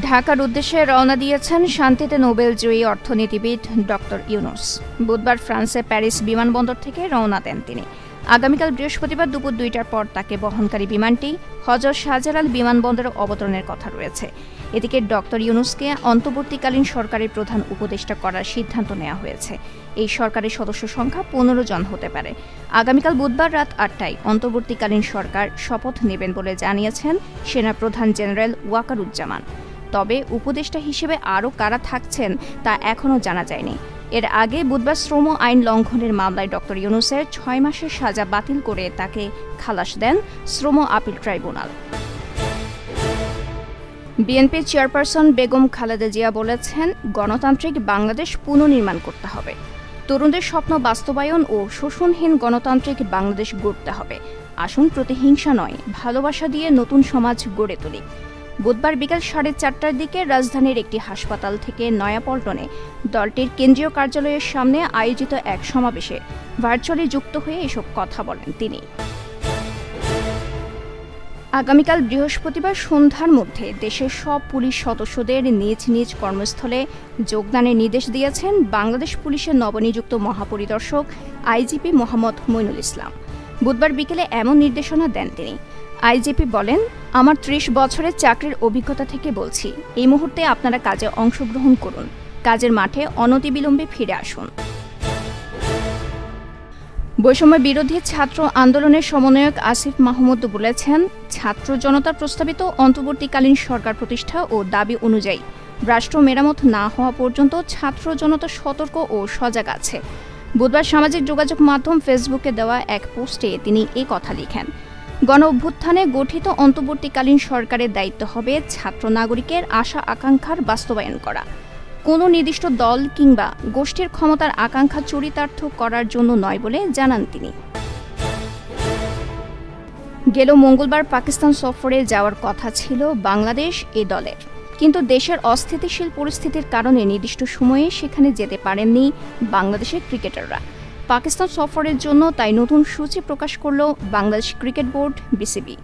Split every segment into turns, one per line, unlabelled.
ঢাকার উদ্দেশ্যে রওনা দিয়েছেন শান্তিতে নোবেলজয়ী অর্থনীতিবিদ ডক্টর ইউনুস। বুধবার ফ্রান্সে প্যারিস বিমানবন্দর থেকে রওনা দেন তিনি। আগামীকাল বৃহস্পতিবার দুপুর ২টার পর তাকে বহনকারী বিমানটি হজরত শাহজালাল বিমানবন্দরে অবতরণের কথা রয়েছে। এদিকে ডক্টর ইউনুসকে অন্তর্বর্তীকালীন সরকারের প্রধান উপদেষ্টা করার সিদ্ধান্ত নেওয়া হয়েছে। এই সরকারের সদস্য সংখ্যা ১৫ জন হতে পারে। আগামীকাল বুধবার রাত ৮টায় অন্তর্বর্তীকালীন সরকার শপথ নেবেন বলে জানিয়েছেন সেনাপ্রধান জেনারেল ওয়াকারুজ্জামান। তবে উপদেষ্টা হিসেবে আরও কারা থাকছেন তা এখনও জানা যায়নি। এর আগে বুধবার শ্রম আইন লঙ্ঘনের মামলায় ডক্টর ইউনুসের ৬ মাসের সাজা বাতিল করে তাকে খালাস দেন শ্রম appeal tribunal. BNP chairperson Begum Khaleda Zia বলেছেন, গণতান্ত্রিক বাংলাদেশ পুনর্নির্মাণ করতে হবে। তরুণদের স্বপ্ন বাস্তবায়ন ও শোষণহীন গণতান্ত্রিক বাংলাদেশ গড়তে হবে। আসুন প্রতিহিংসা নয়, ভালোবাসা দিয়ে নতুন সমাজ গড়ে তুলি। বুধবার বিকাল ৪:৩০টার দিকে রাজধানীর একটি হাসপাতাল থেকে নয়াপল্টনে দলটির কেন্দ্রীয় কার্যালয়ের সামনে আয়োজিত এক সমাবেশে ভার্চুয়ালি যুক্ত হয়ে এসব কথা বলেন তিনি। আগামীকাল বৃহস্পতিবার সন্ধ্যার মধ্যে দেশের সব পুলিশ সদস্যদের নিজ নিজ কর্মস্থলে যোগদানের নির্দেশ দিয়েছেন বাংলাদেশ পুলিশের নবনিযুক্ত মহাপরিদর্শক আইজিপি মোহাম্মদ মইনুল ইসলাম। বুধবার বিকেলে এমন নির্দেশনা দেন তিনি। আইজিপি বলেন, আমার ৩০ বছরের চাকরির অভিজ্ঞতা থেকে বলছি, এই মুহূর্তে আপনারা কাজে অংশগ্রহণ করুন। কাজের মাঠে অনতিবিলম্বে ফিরে আসুন। বৈষম্য বিরোধী ছাত্র আন্দোলনের সমন্বয়ক আসিফ মাহমুদ বলেছেন, ছাত্র জনতার প্রস্তাবিত অন্তর্বর্তীকালীন সরকার প্রতিষ্ঠা ও দাবি অনুযায়ী রাষ্ট্র মেরামত না হওয়া পর্যন্ত ছাত্র জনতা সতর্ক ও সজাগ আছে। বুধবার সামাজিক যোগাযোগ মাধ্যম ফেসবুকে দেওয়া এক পোস্টে তিনি এই কথা লিখেন। গণ অভ্যুত্থানে গঠিত অন্তর্বর্তীকালীন সরকারের দায়িত্ব হবে ছাত্র নাগরিকের আশা আকাঙ্ক্ষার বাস্তবায়ন করা। কোনো নির্দিষ্ট দল কিংবা গোষ্ঠীর ক্ষমতার আকাঙ্ক্ষা চরিতার্থ করার জন্য নয় বলে জানান তিনি। গেল মঙ্গলবার পাকিস্তান সফরে যাওয়ার কথা ছিল বাংলাদেশ এ দলের, কিন্তু দেশের অস্থিতিশীল পরিস্থিতির কারণে নির্দিষ্ট সময়ে সেখানে যেতে পারেননি বাংলাদেশের ক্রিকেটাররা। পাকিস্তান সফরের জন্য তাই নতুন সূচি প্রকাশ করল বাংলাদেশ ক্রিকেট বোর্ড বিসিবি।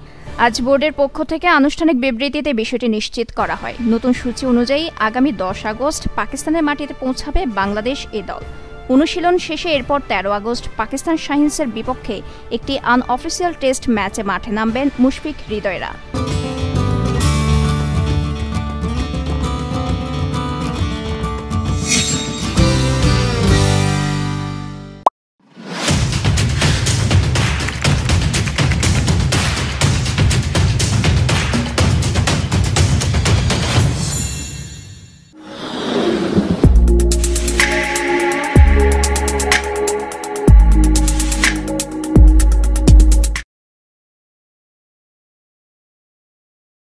আজ বোর্ডের পক্ষ থেকে আনুষ্ঠানিক বিবৃতিতে বিষয়টি নিশ্চিত করা হয়। নতুন সূচি অনুযায়ী আগামী ১০ আগস্ট পাকিস্তানের মাটিতে পৌঁছাবে বাংলাদেশ এ দল। অনুশীলন শেষে এরপর ১৩ আগস্ট পাকিস্তান শাহিনসের বিপক্ষে একটি আনঅফিসিয়াল টেস্ট ম্যাচে মাঠে নামবেন মুশফিক হৃদয়রা।